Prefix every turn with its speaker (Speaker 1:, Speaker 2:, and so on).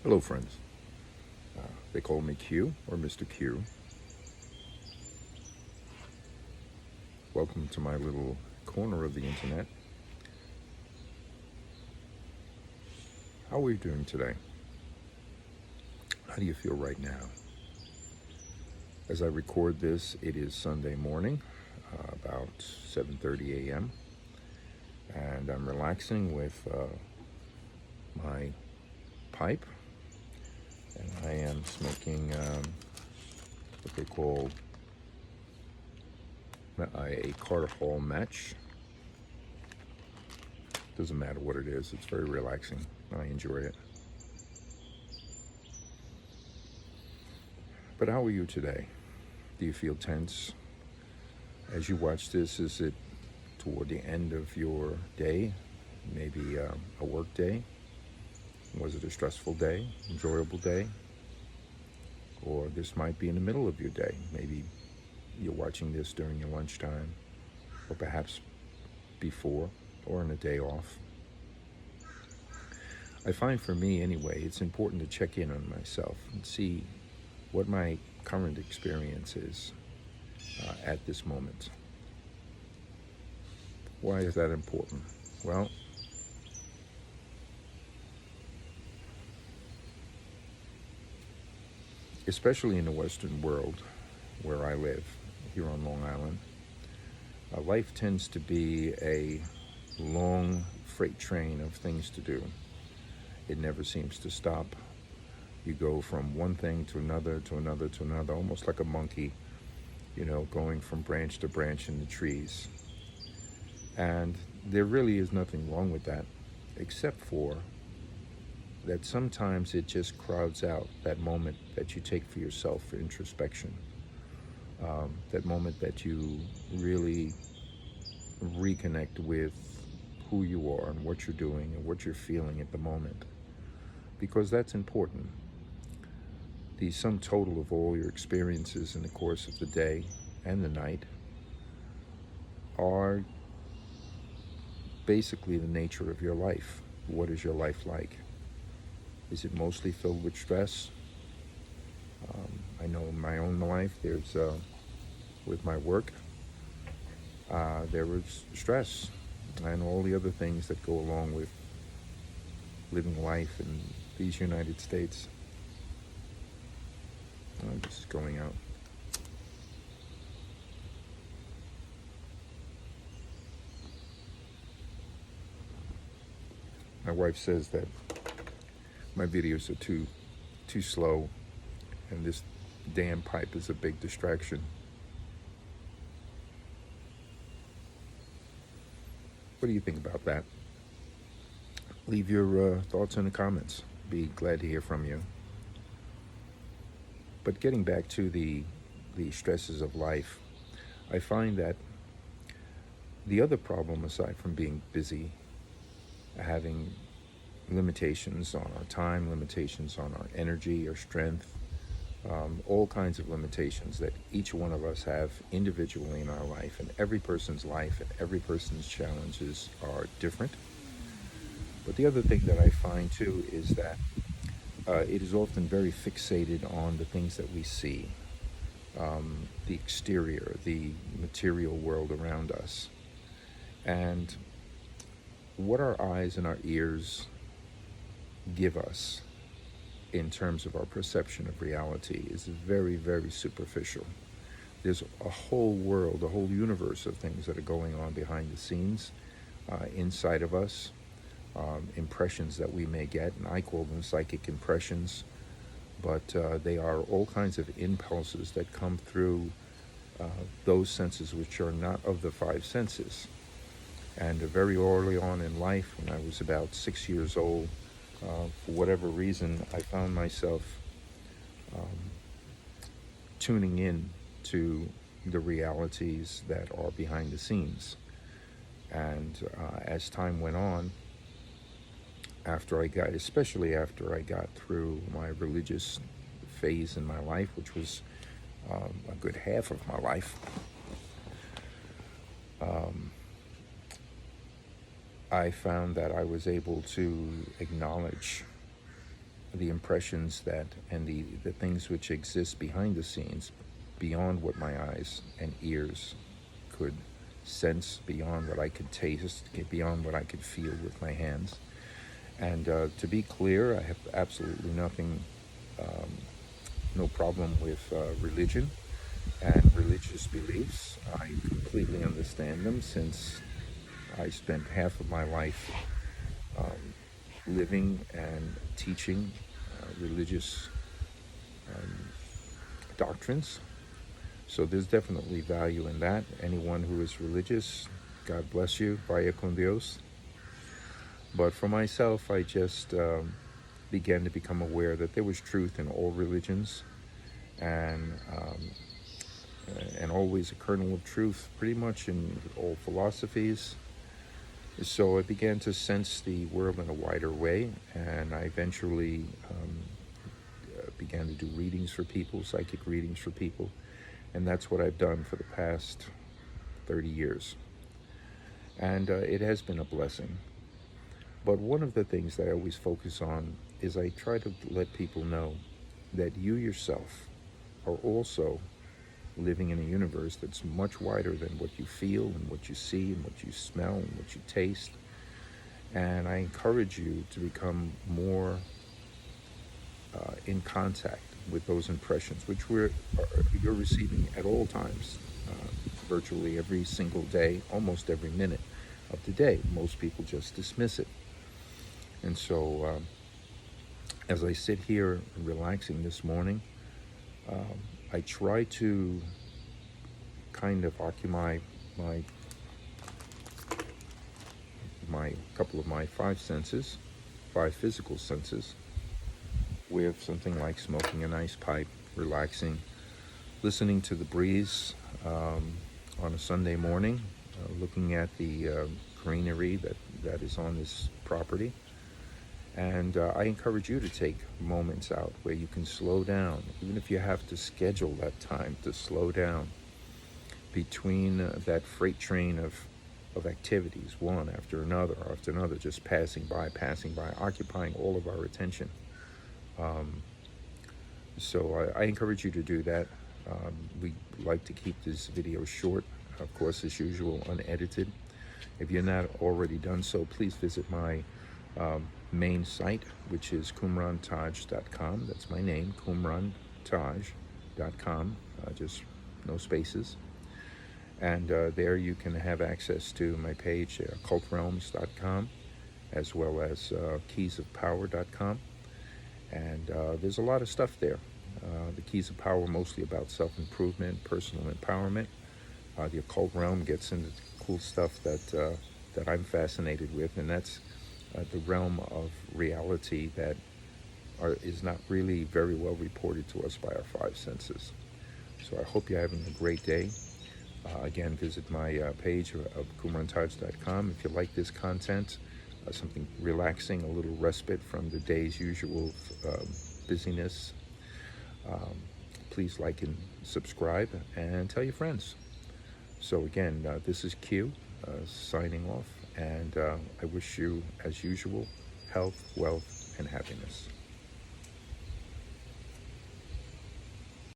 Speaker 1: Hello, friends. They call me Q or Mr. Q. Welcome to my little corner of the internet. How are you doing today? How do you feel right now? As I record this, it is Sunday morning, about 7:30 a.m., and I'm relaxing with my pipe, and I am smoking what they call a Carter Hall match. Doesn't matter what it is, it's very relaxing. I enjoy it. But how are you today? Do you feel tense? As you watch this, is it toward the end of your day? Maybe a work day? Was it a stressful day, enjoyable day? Or this might be in the middle of your day. Maybe you're watching this during your lunchtime, or perhaps before, or on a day off. I find for me anyway, it's important to check in on myself and see what my current experience is at this moment. Why is that important? Well, especially in the Western world where I live, here on Long Island, life tends to be a long freight train of things to do. It never seems to stop. You go from one thing to another, to another, to another, almost like a monkey, going from branch to branch in the trees. And there really is nothing wrong with that, except for that sometimes it just crowds out that moment that you take for yourself for introspection. That moment that you really reconnect with who you are and what you're doing and what you're feeling at the moment. Because that's important. The sum total of all your experiences in the course of the day and the night are basically the nature of your life. What is your life like? Is it mostly filled with stress? I know in my own life, there's with my work, there was stress and all the other things that go along with living life in these United States. This is going out. My wife says that my videos are too slow, and this damn pipe is a big distraction. What do you think about that? Leave your thoughts in the comments. Be glad to hear from you. But getting back to the stresses of life, I find that the other problem, aside from being busy, having limitations on our time, limitations on our energy, our strength, all kinds of limitations that each one of us have individually in our life, and every person's life and every person's challenges are different. But the other thing that I find too is that it is often very fixated on the things that we see, the exterior, the material world around us. And what our eyes and our ears give us in terms of our perception of reality is very, very superficial. There's a whole world, a whole universe of things that are going on behind the scenes, inside of us, impressions that we may get, and I call them psychic impressions, but they are all kinds of impulses that come through those senses which are not of the five senses. And very early on in life, when I was about 6 years old, for whatever reason, I found myself tuning in to the realities that are behind the scenes. And as time went on, especially after I got through my religious phase in my life, which was a good half of my life, I found that I was able to acknowledge the impressions that and the things which exist behind the scenes, beyond what my eyes and ears could sense, beyond what I could taste, beyond what I could feel with my hands. And to be clear, I have absolutely nothing, no problem with religion and religious beliefs. I completely understand them, since I spent half of my life living and teaching religious doctrines. So there's definitely value in that. Anyone who is religious, God bless you, vaya con Dios. But for myself, I just began to become aware that there was truth in all religions, and always a kernel of truth pretty much in all philosophies. So I began to sense the world in a wider way, and I eventually began to do readings for people, psychic readings for people, and that's what I've done for the past 30 years. And it has been a blessing. But one of the things that I always focus on is I try to let people know that you yourself are also living in a universe that's much wider than what you feel and what you see and what you smell and what you taste. And I encourage you to become more in contact with those impressions, which you're receiving at all times, virtually every single day, almost every minute of the day. Most people just dismiss it. And so as I sit here relaxing this morning, I try to kind of occupy my couple of my five physical senses, with something like smoking a nice pipe, relaxing, listening to the breeze on a Sunday morning, looking at the greenery that is on this property. And I encourage you to take moments out where you can slow down, even if you have to schedule that time to slow down between that freight train of activities, one after another, just passing by, occupying all of our attention. So I encourage you to do that. We like to keep this video short, of course, as usual, unedited. If you're not already done so, please visit my main site, which is qumrantaj.com. That's my name, qumrantaj.com, just no spaces. And there you can have access to my page, cultrealms.com, as well as keysofpower.com. And there's a lot of stuff there. The Keys of Power are mostly about self-improvement, personal empowerment. The occult realm gets into cool stuff that I'm fascinated with, and that's the realm of reality that is not really very well reported to us by our five senses. So I hope you're having a great day. Again, visit my page of qumrantaj.com. If you like this content, something relaxing, a little respite from the day's usual busyness, please like and subscribe and tell your friends. So again, this is Q signing off, and I wish you, as usual, health, wealth, and happiness.